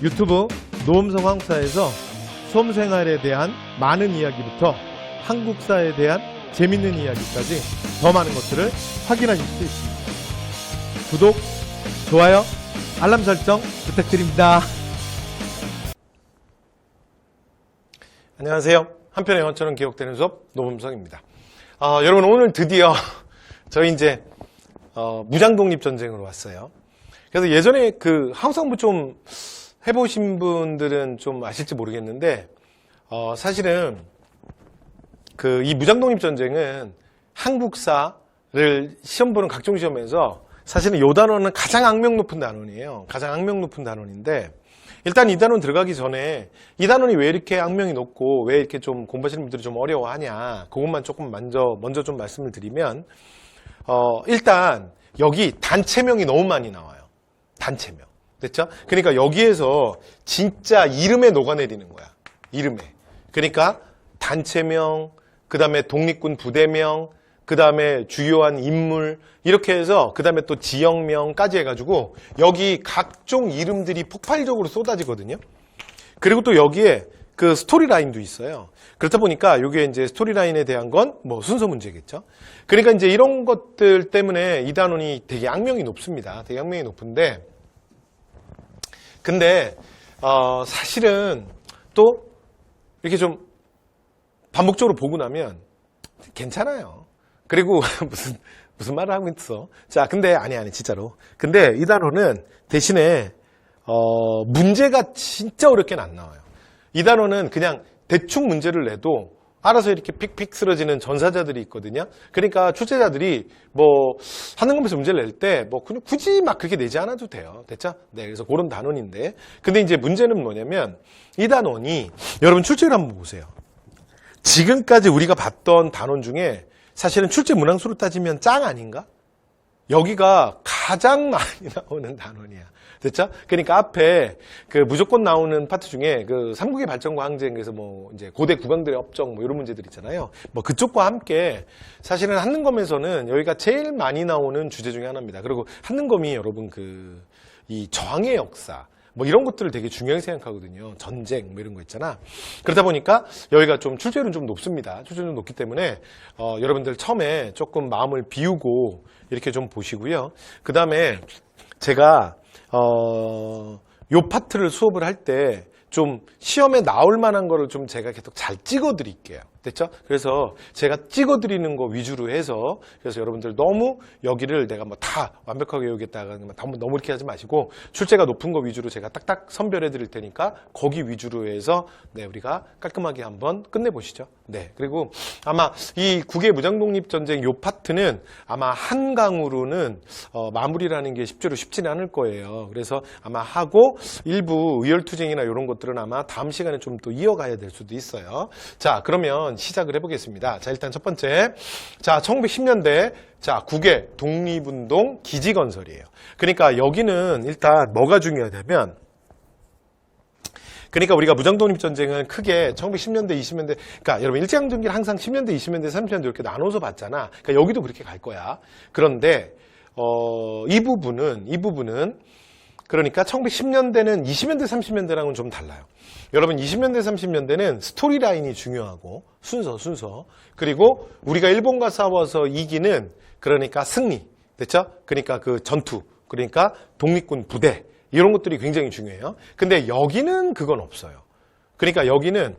유튜브 노음성 한국사에서 수험생활에 대한 많은 이야기부터 한국사에 대한 재밌는 이야기까지 더 많은 것들을 확인하실 수 있습니다. 구독, 좋아요, 알람 설정 부탁드립니다. 안녕하세요. 한편의 영어처럼 기억되는 수업 노음성입니다. 여러분 오늘 드디어 저희 이제 무장독립전쟁으로 왔어요. 그래서 예전에 그 한국사공부 좀 해보신 분들은 좀 아실지 모르겠는데 사실은 그 이 무장독립전쟁은 한국사를 시험 보는 각종 시험에서 사실은 이 단원은 가장 악명 높은 단원이에요. 가장 악명 높은 단원인데 일단 이 단원 들어가기 전에 이 단원이 왜 이렇게 악명이 높고 왜 이렇게 좀 공부하시는 분들이 좀 어려워하냐 그것만 조금 먼저 좀 말씀을 드리면 일단 여기 단체명이 너무 많이 나와요. 단체명. 됐죠? 그러니까 여기에서 진짜 이름에 녹아내리는 거야. 이름에. 그러니까 단체명, 그 다음에 독립군 부대명, 그 다음에 주요한 인물, 이렇게 해서 그 다음에 또 지역명까지 해가지고 여기 각종 이름들이 폭발적으로 쏟아지거든요. 그리고 또 여기에 그 스토리라인도 있어요. 그렇다 보니까 이게 이제 스토리라인에 대한 건 뭐 순서 문제겠죠. 그러니까 이제 이런 것들 때문에 이 단원이 되게 악명이 높습니다. 되게 악명이 높은데 근데 사실은 또 이렇게 좀 반복적으로 보고 나면 괜찮아요. 그리고 무슨 말을 하고 있어. 자, 근데 아니 진짜로. 근데 이 단원은 대신에 문제가 진짜 어렵게는 안 나와요. 이 단원은 그냥 대충 문제를 내도 알아서 이렇게 픽픽 쓰러지는 전사자들이 있거든요. 그러니까 출제자들이 뭐 하는 검에서 문제를 낼 때 뭐 굳이 막 그렇게 내지 않아도 돼요. 됐죠? 네, 그래서 그런 단원인데. 근데 이제 문제는 뭐냐면 이 단원이 여러분 출제를 한번 보세요. 지금까지 우리가 봤던 단원 중에 사실은 출제 문항수로 따지면 짱 아닌가? 여기가 가장 많이 나오는 단원이야. 됐죠? 그러니까 앞에 그 무조건 나오는 파트 중에 그 삼국의 발전과 항쟁에서 뭐 이제 고대 국왕들의 업적 뭐 이런 문제들 있잖아요. 뭐 그쪽과 함께 사실은 한능검에서는 여기가 제일 많이 나오는 주제 중에 하나입니다. 그리고 한능검이 여러분 그 이 저항의 역사 뭐 이런 것들을 되게 중요하게 생각하거든요. 전쟁 뭐 이런 거 있잖아. 그러다 보니까 여기가 좀 출제율은 좀 높습니다. 출제율은 높기 때문에 여러분들 처음에 조금 마음을 비우고 이렇게 좀 보시고요. 그 다음에 제가 요 파트를 수업을 할 때 좀 시험에 나올 만한 거를 좀 제가 계속 잘 찍어 드릴게요. 됐죠? 그래서 제가 찍어 드리는 거 위주로 해서 그래서 여러분들 너무 여기를 내가 뭐 다 완벽하게 외우겠다가 너무 이렇게 하지 마시고 출제가 높은 거 위주로 제가 딱딱 선별해 드릴 테니까 거기 위주로 해서 네, 우리가 깔끔하게 한번 끝내 보시죠. 네. 그리고 아마 이 국외 무장독립전쟁 요 파트는 아마 한 강으로는 마무리라는 게 쉽지는 않을 거예요. 그래서 아마 하고 일부 의열투쟁이나 이런 것들은 아마 다음 시간에 좀 또 이어가야 될 수도 있어요. 자, 그러면 시작을 해보겠습니다. 자, 일단 첫 번째. 자, 1910년대. 자, 국외 독립운동 기지건설이에요. 그러니까 여기는 일단 뭐가 중요하냐면 그러니까 우리가 무장독립전쟁은 크게 1910년대, 20년대, 그러니까 여러분 일제강점기를 항상 10년대, 20년대, 30년대 이렇게 나눠서 봤잖아. 그러니까 여기도 그렇게 갈 거야. 그런데 이 부분은 그러니까 1910년대는 20년대, 30년대랑은 좀 달라요. 여러분 20년대, 30년대는 스토리라인이 중요하고 순서 그리고 우리가 일본과 싸워서 이기는 그러니까 승리 됐죠? 그러니까 그 전투 그러니까 독립군 부대 이런 것들이 굉장히 중요해요. 근데 여기는 그건 없어요. 그러니까 여기는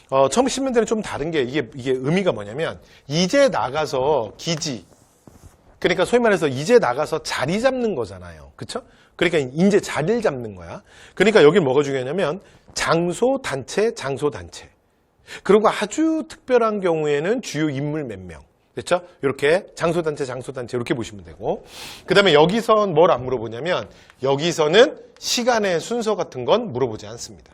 1910년대는 좀 다른 게 이게 의미가 뭐냐면 이제 나가서 기지 그러니까 소위 말해서 이제 나가서 자리 잡는 거잖아요. 그렇죠? 그러니까 이제 자리를 잡는 거야. 그러니까 여기 뭐가 중요하냐면 장소, 단체. 그리고 아주 특별한 경우에는 주요 인물 몇 명. 됐죠? 이렇게 장소, 단체 이렇게 보시면 되고 그 다음에 여기선 뭘 안 물어보냐면 여기서는 시간의 순서 같은 건 물어보지 않습니다.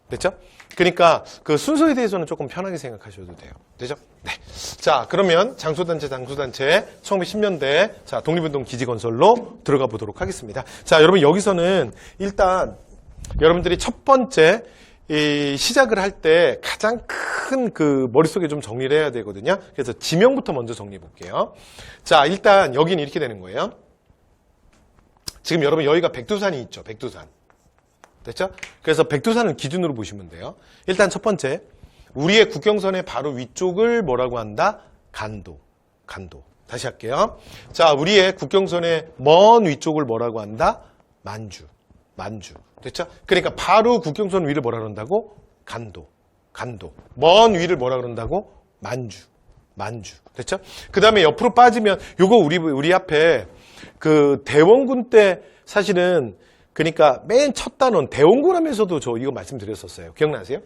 됐죠? 그러니까 그 순서에 대해서는 조금 편하게 생각하셔도 돼요. 되죠? 네. 자, 그러면 장소단체 1910년대 자, 독립운동 기지건설로 들어가 보도록 하겠습니다. 자, 여러분 여기서는 일단 여러분들이 첫 번째 이 시작을 할 때 가장 큰 그 머릿속에 좀 정리를 해야 되거든요. 그래서 지명부터 먼저 정리해 볼게요. 자, 일단 여기는 이렇게 되는 거예요. 지금 여러분 여기가 백두산이 있죠. 백두산. 됐죠? 그래서 백두산을 기준으로 보시면 돼요. 일단 첫 번째, 우리의 국경선의 바로 위쪽을 뭐라고 한다? 간도. 다시 할게요. 자, 우리의 국경선의 먼 위쪽을 뭐라고 한다? 만주. 됐죠? 그러니까 바로 국경선 위를 뭐라 그런다고? 간도. 먼 위를 뭐라 그런다고? 만주. 됐죠? 그 다음에 옆으로 빠지면, 요거 우리 앞에 그 대원군 때 사실은 그러니까 맨 첫 단원 대원군 하면서도 저 이거 말씀드렸었어요. 기억나세요?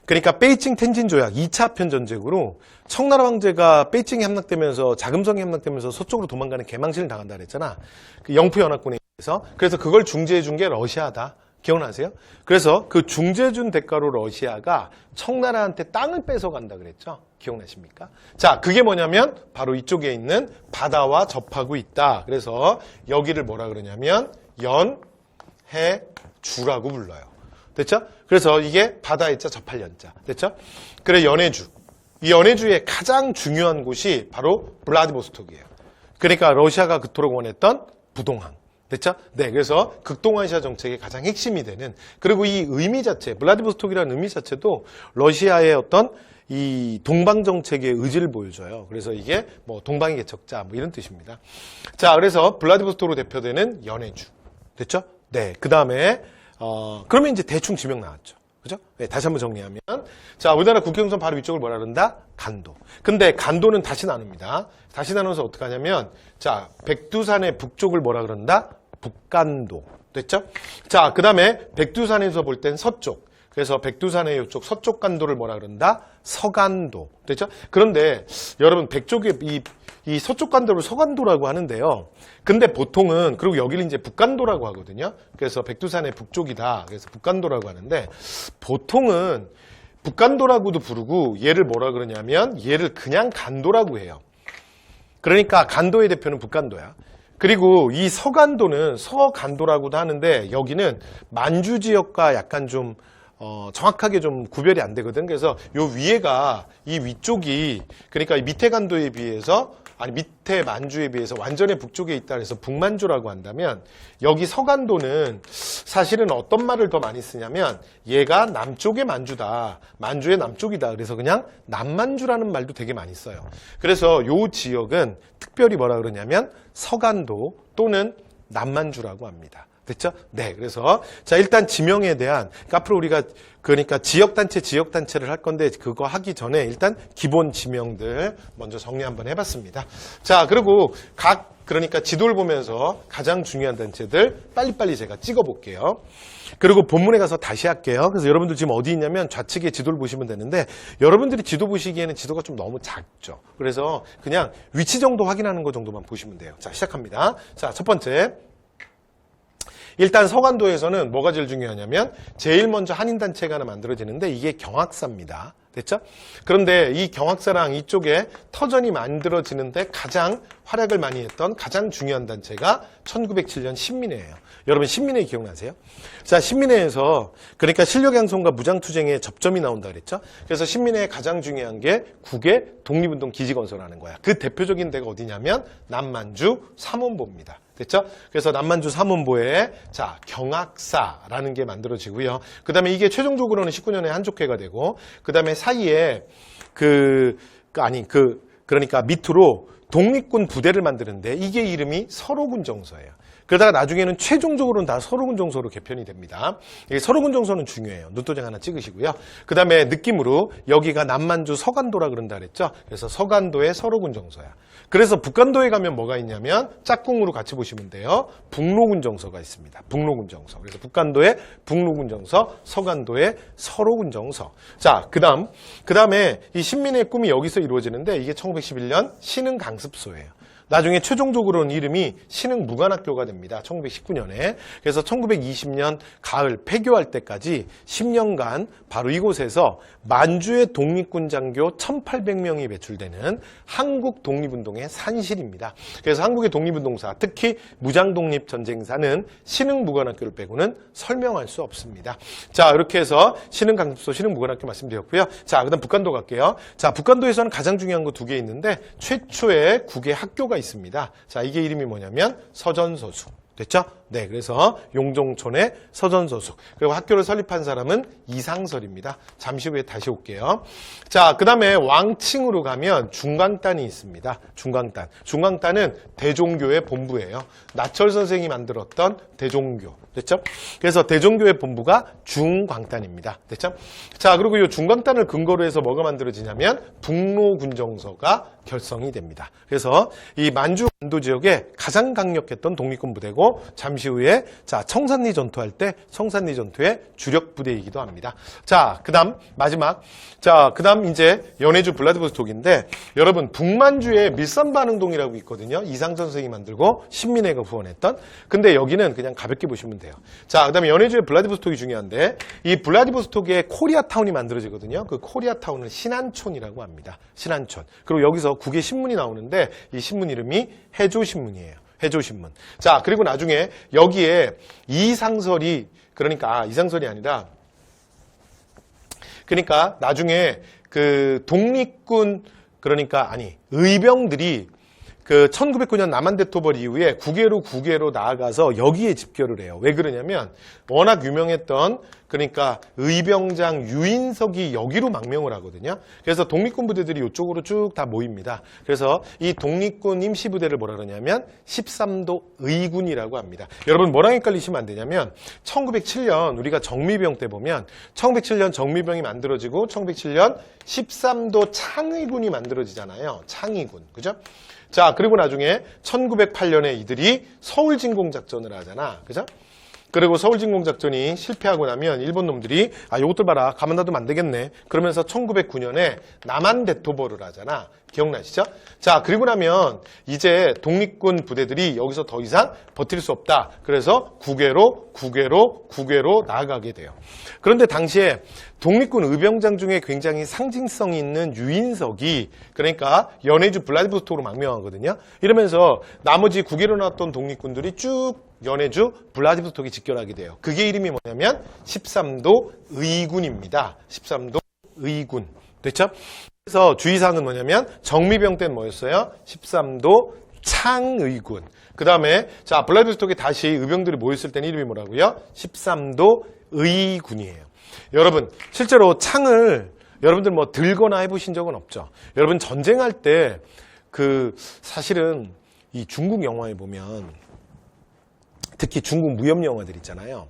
그러니까 베이징 텐진 조약 2차 아편 전쟁으로 청나라 황제가 베이징에 함락되면서 자금성에 함락되면서 서쪽으로 도망가는 개망신을 당한다 그랬잖아. 그 영프 연합군에 의해서. 그래서 그걸 중재해 준 게 러시아다. 기억나세요? 그래서 그 중재준 대가로 러시아가 청나라한테 땅을 뺏어간다 그랬죠? 기억나십니까? 자, 그게 뭐냐면 바로 이쪽에 있는 바다와 접하고 있다. 그래서 여기를 뭐라 그러냐면 연해주라고 불러요. 됐죠? 그래서 이게 바다의 자 접할 연자. 됐죠? 그래 연해주. 이 연해주의 가장 중요한 곳이 바로 블라디보스톡이에요. 그러니까 러시아가 그토록 원했던 부동항. 됐죠? 네, 그래서 극동아시아 정책의 가장 핵심이 되는, 그리고 이 의미 자체, 블라디보스톡이라는 의미 자체도 러시아의 어떤 이 동방 정책의 의지를 보여줘요. 그래서 이게 뭐 동방의 개척자 뭐 이런 뜻입니다. 자, 그래서 블라디보스톡으로 대표되는 연해주. 됐죠? 네, 그 다음에 그러면 이제 대충 지명 나왔죠. 그죠? 네, 다시 한번 정리하면, 자, 우리나라 국경선 바로 위쪽을 뭐라 그런다? 간도. 근데 간도는 다시 나눕니다. 다시 나눠서 어떻게 하냐면, 자, 백두산의 북쪽을 뭐라 그런다? 북간도. 됐죠? 자, 그 다음에 백두산에서 볼 땐 서쪽. 그래서 백두산의 이쪽 서쪽 간도를 뭐라 그런다? 서간도. 됐죠? 그런데 여러분, 백쪽에 이 서쪽 간도를 서간도라고 하는데요. 근데 보통은, 그리고 여기를 이제 북간도라고 하거든요. 그래서 백두산의 북쪽이다. 그래서 북간도라고 하는데, 보통은 북간도라고도 부르고 얘를 뭐라 그러냐면 얘를 그냥 간도라고 해요. 그러니까 간도의 대표는 북간도야. 그리고 이 서간도는 서간도라고도 하는데 여기는 만주 지역과 약간 좀 정확하게 좀 구별이 안 되거든. 그래서 요 위에가 이 위쪽이, 그러니까 이 밑에 간도에 비해서, 아니 밑에 만주에 비해서 완전히 북쪽에 있다 그래서 북만주라고 한다면, 여기 서간도는 사실은 어떤 말을 더 많이 쓰냐면 얘가 남쪽의 만주다, 만주의 남쪽이다, 그래서 그냥 남만주라는 말도 되게 많이 써요. 그래서 요 지역은 특별히 뭐라 그러냐면 서간도 또는 남만주라고 합니다. 됐죠? 네, 그래서 자, 일단 지명에 대한, 그러니까 앞으로 우리가 그러니까 지역단체를 할 건데 그거 하기 전에 일단 기본 지명들 먼저 정리 한번 해봤습니다. 자, 그리고 그러니까 지도를 보면서 가장 중요한 단체들 빨리빨리 제가 찍어볼게요. 그리고 본문에 가서 다시 할게요. 그래서 여러분들 지금 어디 있냐면 좌측에 지도를 보시면 되는데, 여러분들이 지도 보시기에는 지도가 좀 너무 작죠. 그래서 그냥 위치 정도 확인하는 거 정도만 보시면 돼요. 자, 시작합니다. 자, 첫 번째. 일단 서간도에서는 뭐가 제일 중요하냐면 제일 먼저 한인단체가 하나 만들어지는데 이게 경학사입니다. 됐죠? 그런데 이 경학사랑 이쪽에 터전이 만들어지는데 가장 활약을 많이 했던 가장 중요한 단체가 1907년 신민회예요. 여러분 신민회 기억나세요? 자, 신민회에서 그러니까 실력양성과 무장투쟁의 접점이 나온다 그랬죠? 그래서 신민회의 가장 중요한 게 국외 독립운동 기지 건설하는 거야. 그 대표적인 데가 어디냐면 남만주 삼원보입니다. 됐죠? 그래서 남만주 삼원보에 자, 경학사라는 게 만들어지고요. 그 다음에 이게 최종적으로는 19년에 한족회가 되고, 그 다음에 사이에 그러니까 밑으로 독립군 부대를 만드는데 이게 이름이 서로군 정서예요. 그러다가 나중에는 최종적으로는 다 서로군 정서로 개편이 됩니다. 서로군 정서는 중요해요. 눈도장 하나 찍으시고요. 그 다음에 느낌으로 여기가 남만주 서간도라 그런다 그랬죠. 그래서 서간도의 서로군 정서야. 그래서 북간도에 가면 뭐가 있냐면 짝꿍으로 같이 보시면 돼요. 북로군 정서가 있습니다. 북로군 정서. 그래서 북간도의 북로군 정서, 서간도의 서로군 정서. 자, 그 다음에 이 신민의 꿈이 여기서 이루어지는데 이게 1911년 신흥 강습소예요. 나중에 최종적으로는 이름이 신흥 무관학교가 됩니다. 1919년에. 그래서 1920년 가을 폐교할 때까지 10년간 바로 이곳에서 만주의 독립군 장교 1800명이 배출되는 한국 독립운동의 산실입니다. 그래서 한국의 독립운동사, 특히 무장독립전쟁사는 신흥 무관학교를 빼고는 설명할 수 없습니다. 자, 이렇게 해서 신흥 강습소, 신흥 무관학교 말씀드렸고요. 자, 그다음 북간도 갈게요. 자, 북간도에서는 가장 중요한 거 두 개 있는데 최초의 국외 학교가 있습니다. 자, 이게 이름이 뭐냐면 서전서수. 됐죠? 네, 그래서 용종촌의 서전서숙. 그리고 학교를 설립한 사람은 이상설입니다. 잠시 후에 다시 올게요. 자, 그 다음에 왕칭으로 가면 중광단이 있습니다. 중광단. 중광단은 대종교의 본부예요. 나철 선생이 만들었던 대종교. 됐죠? 그래서 대종교의 본부가 중광단입니다. 됐죠? 자, 그리고 이 중광단을 근거로 해서 뭐가 만들어지냐면 북로군정서가 결성이 됩니다. 그래서 이 만주 안도 지역에 가장 강력했던 독립군 부대고 잠시 후에 자, 청산리 전투할 때 청산리 전투의 주력 부대이기도 합니다. 자, 그다음 마지막. 자, 그다음 이제 연해주 블라디보스톡인데 여러분 북만주에 밀산반응동이라고 있거든요. 이상전 선생이 만들고 신민회가 후원했던. 근데 여기는 그냥 가볍게 보시면 돼요. 자, 그다음에 연해주의 블라디보스톡이 중요한데 이 블라디보스톡에 코리아타운이 만들어지거든요. 그 코리아타운을 신안촌이라고 합니다. 신안촌. 그리고 여기서 국외 신문이 나오는데 이 신문 이름이 해조신문이에요. 해조신문. 자, 그리고 나중에 여기에 이상설이 그러니까 이상설이 아니라 그러니까 나중에 그 독립군 그러니까 아니 의병들이 그 1909년 남한대토벌 이후에 국외로 나아가서 여기에 집결을 해요. 왜 그러냐면 워낙 유명했던 그러니까 의병장 유인석이 여기로 망명을 하거든요. 그래서 독립군 부대들이 이쪽으로 쭉 다 모입니다. 그래서 이 독립군 임시부대를 뭐라 그러냐면 13도 의군이라고 합니다. 여러분 뭐랑 헷갈리시면 안 되냐면 1907년 우리가 정미병 때 보면 1907년 정미병이 만들어지고 1907년 13도 창의군이 만들어지잖아요. 창의군. 그죠? 자, 그리고 나중에 1908년에 이들이 서울진공작전을 하잖아. 그죠? 그리고 서울진공작전이 실패하고 나면 일본 놈들이 요것들 봐라. 가만 놔두면 안 되겠네. 그러면서 1909년에 남한대토벌을 하잖아. 기억나시죠? 자, 그리고 나면 이제 독립군 부대들이 여기서 더 이상 버틸 수 없다. 그래서 국외로 나아가게 돼요. 그런데 당시에 독립군 의병장 중에 굉장히 상징성이 있는 유인석이 그러니까 연해주 블라디보스톡으로 망명하거든요. 이러면서 나머지 국외로 나왔던 독립군들이 쭉 연해주 블라디보스톡에 집결하게 돼요. 그게 이름이 뭐냐면 13도 의군입니다. 13도 의군. 됐죠? 그래서 주의사항은 뭐냐면 정미병 때는 뭐였어요? 13도 창의군. 그 다음에 자 블라디보스톡에 다시 의병들이 모였을 때는 이름이 뭐라고요? 13도 의군이에요. 여러분 실제로 창을 여러분들 뭐 들거나 해보신 적은 없죠? 여러분 전쟁할 때 그 사실은 이 중국 영화에 보면 특히 중국 무협 영화들 있잖아요.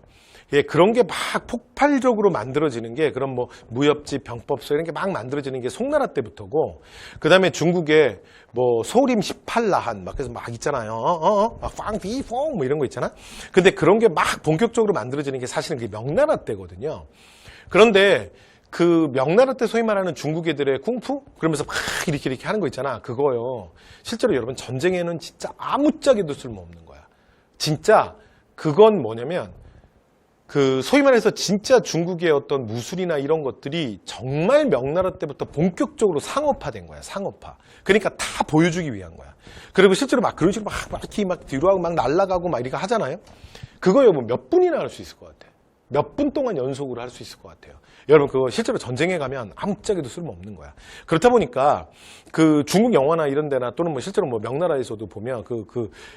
예, 그런 게 막 폭발적으로 만들어지는 게 그런 뭐 무협지, 병법서 이런 게 막 만들어지는 게 송나라 때부터고 그 다음에 중국에 뭐 소림 18라한 막 그래서 막 있잖아요. 막 빵비퐁 뭐 이런 거 있잖아. 근데 그런 게 막 본격적으로 만들어지는 게 사실은 그게 명나라 때거든요. 그런데 그 명나라 때 소위 말하는 중국 애들의 쿵푸? 그러면서 막 이렇게 하는 거 있잖아. 그거요. 실제로 여러분 전쟁에는 진짜 아무짝에도 쓸모없는 거야. 진짜 그건 뭐냐면 그 소위 말해서 진짜 중국의 어떤 무술이나 이런 것들이 정말 명나라 때부터 본격적으로 상업화된 거야. 상업화. 그러니까 다 보여주기 위한 거야. 그리고 실제로 막 그런 식으로 막 뒤로 하고 막 날아가고 막 이렇게 하잖아요. 그거요 뭐 몇 분이나 할 수 있을 것 같아. 몇 분 동안 연속으로 할 수 있을 것 같아요. 여러분 그거 실제로 전쟁에 가면 아무짝에도 쓸모없는 거야. 그렇다 보니까 그 중국 영화나 이런 데나 또는 뭐 실제로 뭐 명나라에서도 보면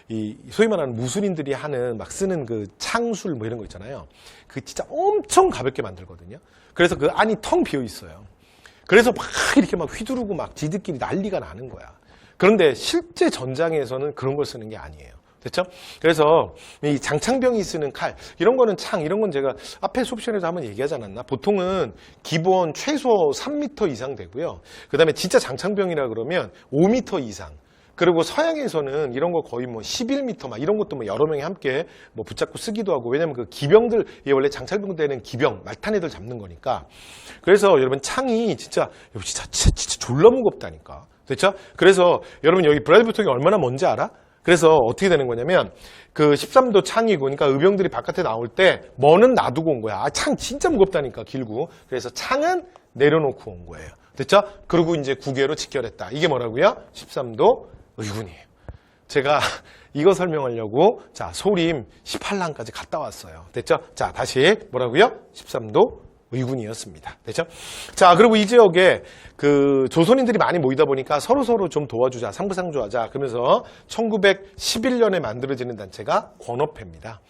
이 소위 말하는 무술인들이 하는 막 쓰는 그 창술 뭐 이런 거 있잖아요. 그 진짜 엄청 가볍게 만들거든요. 그래서 그 안이 텅 비어 있어요. 그래서 막 이렇게 막 휘두르고 막 지들끼리 난리가 나는 거야. 그런데 실제 전장에서는 그런 걸 쓰는 게 아니에요. 됐죠? 그래서 이 장창병이 쓰는 칼 이런 거는 창 이런 건 제가 앞에 수업 시간에도 한번 얘기하지 않았나? 보통은 기본 최소 3m 이상 되고요. 그 다음에 진짜 장창병이라 그러면 5m 이상. 그리고 서양에서는 이런 거 거의 뭐 11m 막 이런 것도 뭐 여러 명이 함께 뭐 붙잡고 쓰기도 하고 왜냐면 그 기병들 원래 장창병 때는 기병 말탄 애들 잡는 거니까. 그래서 여러분 창이 진짜 졸라 무겁다니까. 됐죠? 그래서 여러분 여기 블라디보스톡이 얼마나 먼지 알아? 그래서 어떻게 되는 거냐면 그 13도 창이고 그러니까 의병들이 바깥에 나올 때 뭐는 놔두고 온 거야. 창 진짜 무겁다니까 길고. 그래서 창은 내려놓고 온 거예요. 됐죠? 그리고 이제 국외로 직결했다. 이게 뭐라고요? 13도 의군이에요. 제가 이거 설명하려고 자 소림 18랑까지 갔다 왔어요. 됐죠? 자 다시 뭐라고요? 13도 의군이었습니다. 됐죠? 자, 그리고 이 지역에 그 조선인들이 많이 모이다 보니까 서로서로 좀 도와주자, 상부상조하자. 그러면서 1911년에 만들어지는 단체가 권업회입니다.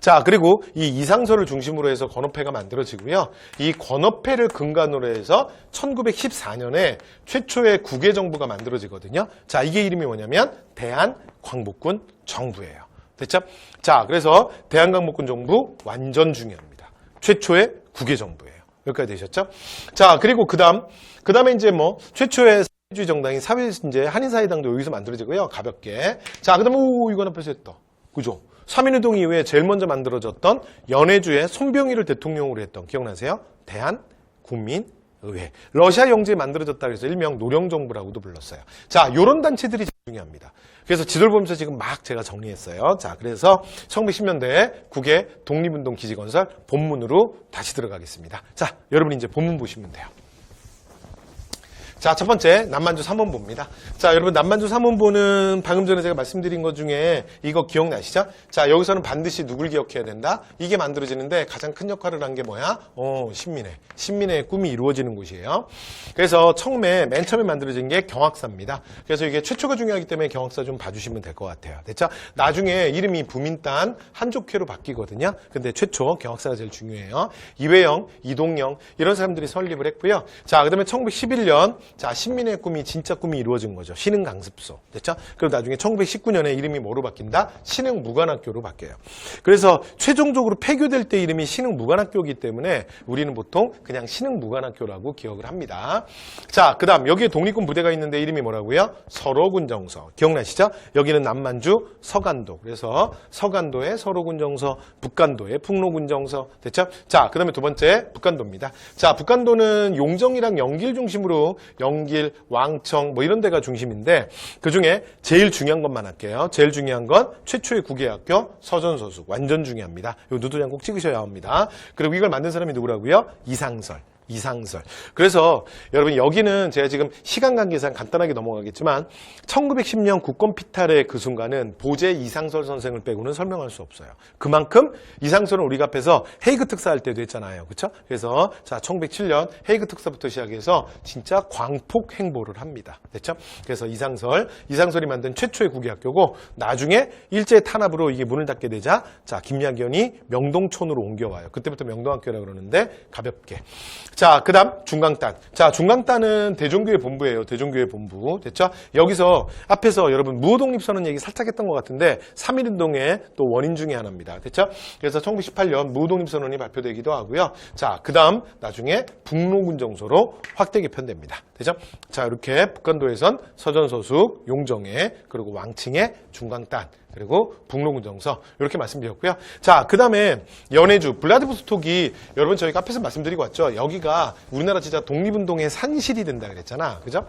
자, 그리고 이 이상설을 중심으로 해서 권업회가 만들어지고요. 이 권업회를 근간으로 해서 1914년에 최초의 국외정부가 만들어지거든요. 자, 이게 이름이 뭐냐면 대한광복군 정부예요. 됐죠? 자, 그래서 대한광복군 정부 완전 중요합니다. 최초의 국외정부예요. 여기까지 되셨죠? 자, 그리고 그 다음에 이제 뭐 최초의 사회주의 정당인 이제 한인사회당도 여기서 만들어지고요. 가볍게. 자, 그 다음에 이건 앞에서 했다. 그죠? 3.1운동 이후에 제일 먼저 만들어졌던 연해주의 손병희를 대통령으로 했던 기억나세요? 대한국민의회. 러시아 영지에 만들어졌다 그래서 일명 노령정부라고도 불렀어요. 자, 요런 단체들이 중요합니다. 그래서 지도를 보면서 지금 막 제가 정리했어요. 자, 그래서 1910년대 국외 독립운동 기지건설 본문으로 다시 들어가겠습니다. 자, 여러분 이제 본문 보시면 돼요. 자, 첫 번째 남만주 3원보입니다. 자, 여러분 남만주 3원보는 방금 전에 제가 말씀드린 것 중에 이거 기억나시죠? 자, 여기서는 반드시 누굴 기억해야 된다? 이게 만들어지는데 가장 큰 역할을 한 게 뭐야? 신민의 꿈이 이루어지는 곳이에요. 그래서 맨 처음에 만들어진 게 경학사입니다. 그래서 이게 최초가 중요하기 때문에 경학사 좀 봐주시면 될 것 같아요. 됐죠? 나중에 이름이 부민단 한족회로 바뀌거든요. 근데 최초 경학사가 제일 중요해요. 이회영, 이동영 이런 사람들이 설립을 했고요. 자, 그 다음에 1911년 자, 신민의 꿈이 진짜 꿈이 이루어진 거죠. 신흥강습소. 됐죠? 그리고 나중에 1919년에 이름이 뭐로 바뀐다? 신흥무관학교로 바뀌어요. 그래서 최종적으로 폐교될 때 이름이 신흥무관학교이기 때문에 우리는 보통 그냥 신흥무관학교라고 기억을 합니다. 자, 그 다음 여기에 독립군 부대가 있는데 이름이 뭐라고요? 서로군정서. 기억나시죠? 여기는 남만주 서간도. 그래서 서간도의 서로군정서, 북간도의 풍로군정서. 됐죠? 자, 그 다음에 두 번째 북간도입니다. 자, 북간도는 용정이랑 영길 중심으로 영길, 왕청 뭐 이런 데가 중심인데 그중에 제일 중요한 것만 할게요. 제일 중요한 건 최초의 국외학교 서전서숙. 완전 중요합니다. 이 누드장 꼭 찍으셔야 합니다. 그리고 이걸 만든 사람이 누구라고요? 이상설. 그래서 여러분 여기는 제가 지금 시간 관계상 간단하게 넘어가겠지만 1910년 국권 피탈의 그 순간은 보제 이상설 선생을 빼고는 설명할 수 없어요. 그만큼 이상설은 우리가 앞에서 헤이그 특사할 때도 했잖아요. 그렇죠? 그래서 자 1907년 헤이그 특사부터 시작해서 진짜 광폭 행보를 합니다. 됐죠? 그래서 이상설이 만든 최초의 국외학교고 나중에 일제 탄압으로 이게 문을 닫게 되자 자 김약연이 명동촌으로 옮겨와요. 그때부터 명동학교라고 그러는데 가볍게. 자, 그 다음 중강단. 자, 중강단은 대종교회 본부예요. 대종교회 본부. 됐죠? 여기서 앞에서 여러분 무호독립선언 얘기 살짝 했던 것 같은데 3.1운동의 또 원인 중에 하나입니다. 됐죠? 그래서 1918년 무호독립선언이 발표되기도 하고요. 자, 그 다음 나중에 북로군정서로 확대 개편됩니다. 됐죠? 자, 이렇게 북간도에선 서전서숙, 용정회, 그리고 왕칭의 중강단, 그리고 북로군정서 이렇게 말씀드렸고요. 자, 그 다음에 연해주, 블라디보스톡이 여러분 저희가 앞에서 말씀드리고 왔죠. 여기가 우리나라 진짜 독립운동의 산실이 된다 그랬잖아. 그죠?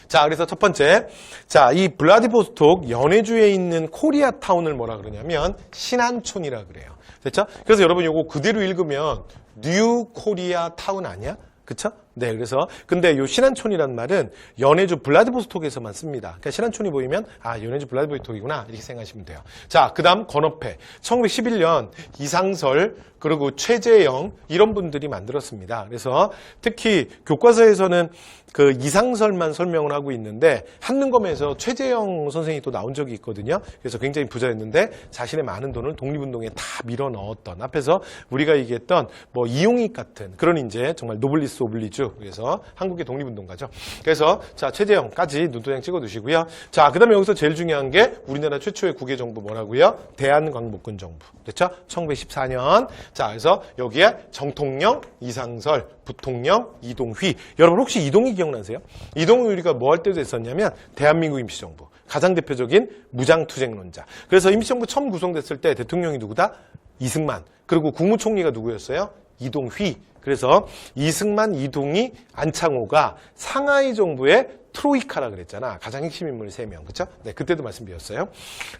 자, 그래서 첫 번째. 자, 이 블라디보스톡 연해주에 있는 코리아타운을 뭐라 그러냐면 신안촌이라 그래요. 됐죠? 그래서 여러분 요거 그대로 읽으면 뉴 코리아 타운 아니야? 그쵸? 네, 그래서 근데 요 신안촌이란 말은 연해주 블라디보스톡에서만 씁니다. 그러니까 신안촌이 보이면 아, 연해주 블라디보스톡이구나 이렇게 생각하시면 돼요. 자, 그다음 권업회. 1911년 이상설 그리고 최재영 이런 분들이 만들었습니다. 그래서 특히 교과서에서는 그 이상설만 설명을 하고 있는데 한능검에서 최재영 선생이 또 나온 적이 있거든요. 그래서 굉장히 부자였는데 자신의 많은 돈을 독립운동에 다 밀어 넣었던 앞에서 우리가 얘기했던 뭐 이용익 같은 그런 이제 정말 노블리스 오블리주 그래서 한국의 독립운동가죠. 그래서 자 최재영까지 눈도장 찍어두시고요. 자 그다음에 여기서 제일 중요한 게 우리나라 최초의 국외정부 뭐라고요? 대한광복군 정부. 됐죠? 1914년. 자 그래서 여기에 정통령, 이상설, 부통령, 이동휘. 여러분 혹시 이동휘 기억나세요? 이동휘 우리가 뭐 할 때도 했었냐면 대한민국 임시정부. 가장 대표적인 무장투쟁론자. 그래서 임시정부 처음 구성됐을 때 대통령이 누구다? 이승만. 그리고 국무총리가 누구였어요? 이동휘. 그래서 이승만, 이동휘, 안창호가 상하이 정부의 트로이카라 그랬잖아. 가장 핵심 인물 3명. 그쵸? 네, 그때도 말씀드렸어요.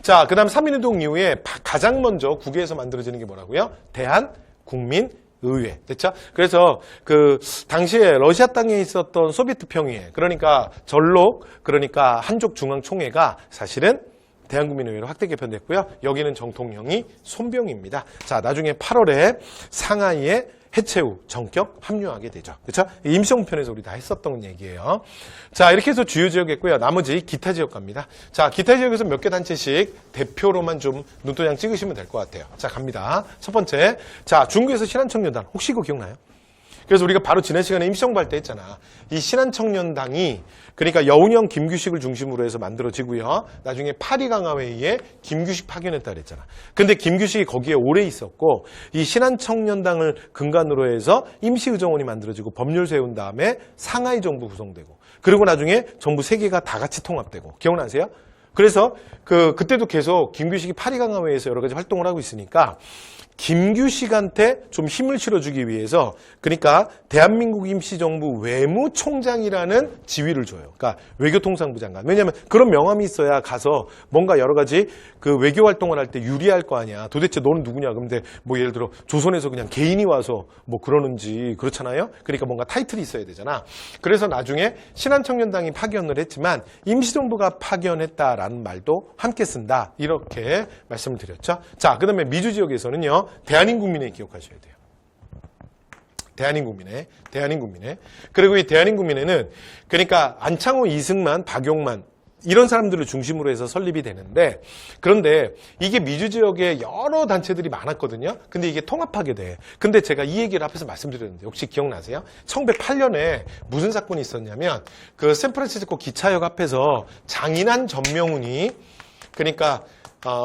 자, 그 다음 3.1운동 이후에 가장 먼저 국외에서 만들어지는 게 뭐라고요? 대한국민의회. 됐죠? 그래서 그 당시에 러시아 땅에 있었던 소비에트 평의회. 그러니까 전록, 그러니까 한족 중앙총회가 사실은 대한국민의회로 확대 개편됐고요. 여기는 정통령이 손병희입니다. 자, 나중에 8월에 상하이에 해체 후 전격 합류하게 되죠. 그렇죠? 임시정부편에서 우리 다 했었던 얘기예요. 자, 이렇게 해서 주요 지역 했고요. 나머지 기타 지역 갑니다. 자, 기타 지역에서 몇 개 단체씩 대표로만 좀 눈도장 찍으시면 될 것 같아요. 자, 갑니다. 첫 번째. 자, 중구에서 신한청년단. 혹시 이거 기억나요? 그래서 우리가 바로 지난 시간에 임시정부 할 때 했잖아. 이 신한청년당이 그러니까 여운형 김규식을 중심으로 해서 만들어지고요. 나중에 파리강화회의에 김규식 파견했다 그랬잖아. 근데 김규식이 거기에 오래 있었고 이 신한청년당을 근간으로 해서 임시의정원이 만들어지고 법률 세운 다음에 상하이 정부 구성되고 그리고 나중에 정부 3개가 다 같이 통합되고 기억나세요? 그래서 그때도 계속 김규식이 파리강화회의에서 여러 가지 활동을 하고 있으니까 김규식한테 좀 힘을 실어주기 위해서 그러니까 대한민국 임시정부 외무총장이라는 지위를 줘요. 그러니까 외교통상부 장관. 왜냐하면 그런 명함이 있어야 가서 뭔가 여러 가지 그 외교 활동을 할 때 유리할 거 아니야. 도대체 너는 누구냐. 그런데 뭐 예를 들어 조선에서 그냥 개인이 와서 뭐 그러는지 그렇잖아요. 그러니까 뭔가 타이틀이 있어야 되잖아. 그래서 나중에 신한청년당이 파견을 했지만 임시정부가 파견했다라는 말도 함께 쓴다. 이렇게 말씀을 드렸죠. 자, 그다음에 미주 지역에서는요. 대한인국민회 기억하셔야 돼요. 대한인국민회. 그리고 이 대한인국민회는 그러니까 안창호, 이승만, 박용만 이런 사람들을 중심으로 해서 설립이 되는데 그런데 이게 미주 지역에 여러 단체들이 많았거든요. 근데 이게 통합하게 돼. 근데 제가 이 얘기를 앞에서 말씀드렸는데 혹시 기억나세요? 1908년에 무슨 사건이 있었냐면 그 샌프란시스코 기차역 앞에서 장인한 전명훈이 그러니까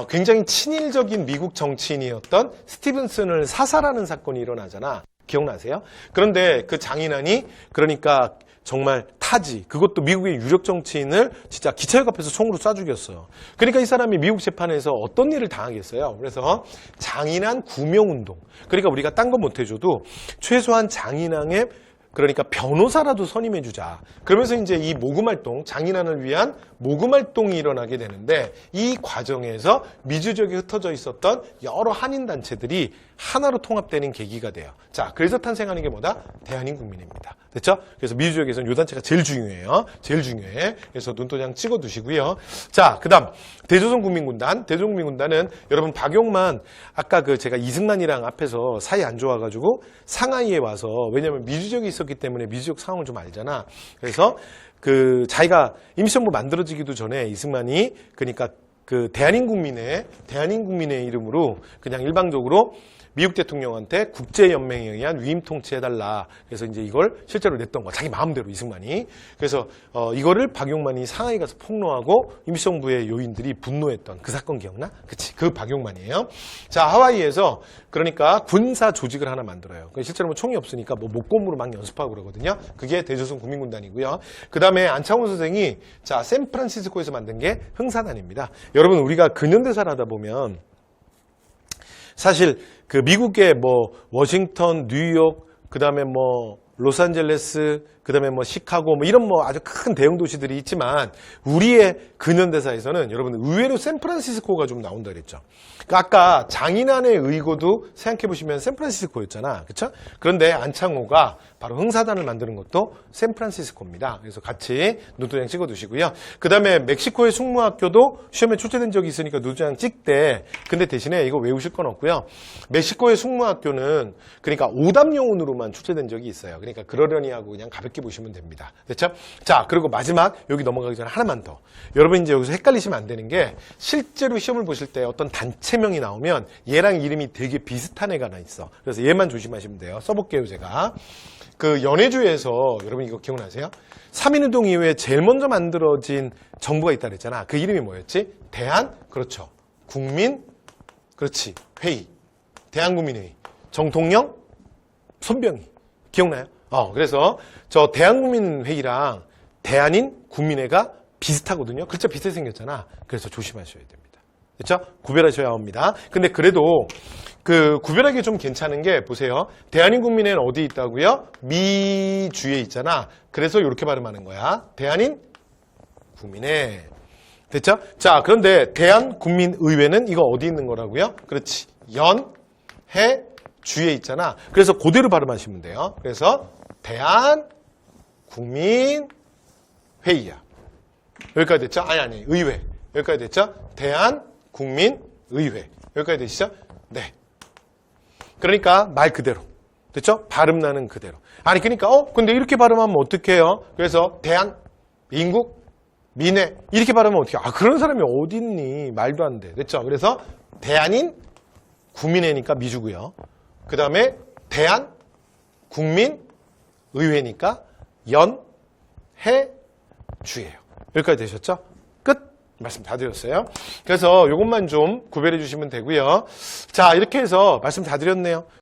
굉장히 친일적인 미국 정치인이었던 스티븐슨을 사살하는 사건이 일어나잖아. 기억나세요? 그런데 그 장인한이 그러니까 정말 타지, 그것도 미국의 유력 정치인을 진짜 기차역 앞에서 총으로 쏴 죽였어요. 그러니까 이 사람이 미국 재판에서 어떤 일을 당하겠어요? 그래서 장인한 구명운동. 그러니까 우리가 딴 거 못해줘도 최소한 장인항의 그러니까 변호사라도 선임해주자. 그러면서 이제 이 모금활동, 장인환을 위한 모금활동이 일어나게 되는데 이 과정에서 미주 지역에 흩어져 있었던 여러 한인단체들이 하나로 통합되는 계기가 돼요. 자, 그래서 탄생하는 게 뭐다? 대한인국민회입니다. 됐죠? 그래서 미주 지역에서는 이 단체가 제일 중요해요. 제일 중요해. 그래서 눈도장 찍어두시고요. 자, 그 다음 대조선국민군단. 대조선국민군단은 여러분 박용만 아까 제가 이승만이랑 앞에서 사이 안 좋아가지고 상하이에 와서 왜냐면 미주 지역에 있었기 때문에 미주 지역 상황을 좀 알잖아. 그래서 자기가 임시정부 만들어지기도 전에 이승만이 그러니까 대한인국민회 이름으로 그냥 일방적으로 미국 대통령한테 국제연맹에 의한 위임 통치해달라. 그래서 이제 이걸 실제로 냈던 거. 자기 마음대로 이승만이. 그래서 이거를 박용만이 상하이 가서 폭로하고 임시정부의 요인들이 분노했던 그 사건 기억나? 그치. 그 박용만이에요. 자, 하와이에서 그러니까 군사 조직을 하나 만들어요. 실제로 뭐 총이 없으니까 뭐 목공으로 막 연습하고 그러거든요. 그게 대조선 국민군단이고요. 그 다음에 안창호 선생이 자, 샌프란시스코에서 만든 게 흥사단입니다. 여러분 우리가 근현대사를 하다 보면 사실 미국의 뭐 워싱턴, 뉴욕, 그다음에 뭐 로스앤젤레스, 그다음에 뭐 시카고 뭐 이런 뭐 아주 큰 대형 도시들이 있지만 우리의 근현대사에서는 여러분 의외로 샌프란시스코가 좀 나온다 그랬죠. 그러니까 아까 장인환의 의고도 생각해 보시면 샌프란시스코였잖아. 그렇죠? 그런데 안창호가 바로 흥사단을 만드는 것도 샌프란시스코입니다. 그래서 같이 눈도장 찍어 두시고요. 그다음에 멕시코의 숙무학교도 시험에 출제된 적이 있으니까 눈도장 찍되 근데 대신에 이거 외우실 건 없고요. 멕시코의 숙무학교는 그러니까 오답용으로만 출제된 적이 있어요. 그러니까 그러려니 하고 그냥 가볍게 보시면 됩니다. 됐죠? 자, 그리고 마지막 여기 넘어가기 전에 하나만 더. 여러분 이제 여기서 헷갈리시면 안 되는 게 실제로 시험을 보실 때 어떤 단체명이 나오면 얘랑 이름이 되게 비슷한 애가 하나 있어. 그래서 얘만 조심하시면 돼요. 써볼게요, 제가. 연해주에서 여러분 이거 기억나세요? 3.1운동 이후에 제일 먼저 만들어진 정부가 있다 그랬잖아. 그 이름이 뭐였지? 그렇죠. 그렇지. 회의. 대한국민회의. 정통령, 손병희. 기억나요? 그래서 저 대한국민회의랑 대한인 국민회가 비슷하거든요. 글자 비슷하게 생겼잖아. 그래서 조심하셔야 됩니다. 그렇죠? 구별하셔야 합니다. 근데 그래도 구별하기 좀 괜찮은 게 보세요. 대한인국민회는 어디 있다고요? 미주에 있잖아. 그래서 이렇게 발음하는 거야. 대한인국민회. 됐죠? 자, 그런데 대한국민의회는 이거 어디 있는 거라고요? 그렇지. 주에 있잖아. 그래서 그대로 발음하시면 돼요. 그래서 대한국민회의야. 여기까지 됐죠? 아니, 의회. 여기까지 됐죠? 대한국민의회. 여기까지 되시죠? 네. 그러니까 말 그대로 됐죠? 발음 나는 그대로. 아니, 그러니까, 근데 이렇게 발음하면 어떡해요? 그래서, 대한, 민국, 민회. 이렇게 발음하면 어떡해? 그런 사람이 어딨니? 말도 안 돼. 됐죠? 그래서, 대한인, 국민회니까 미주고요. 그 다음에, 대한, 국민, 의회니까, 연, 해, 주예요. 여기까지 되셨죠? 끝! 말씀 다 드렸어요. 그래서 이것만 좀 구별해 주시면 되고요. 자, 이렇게 해서 말씀 다 드렸네요.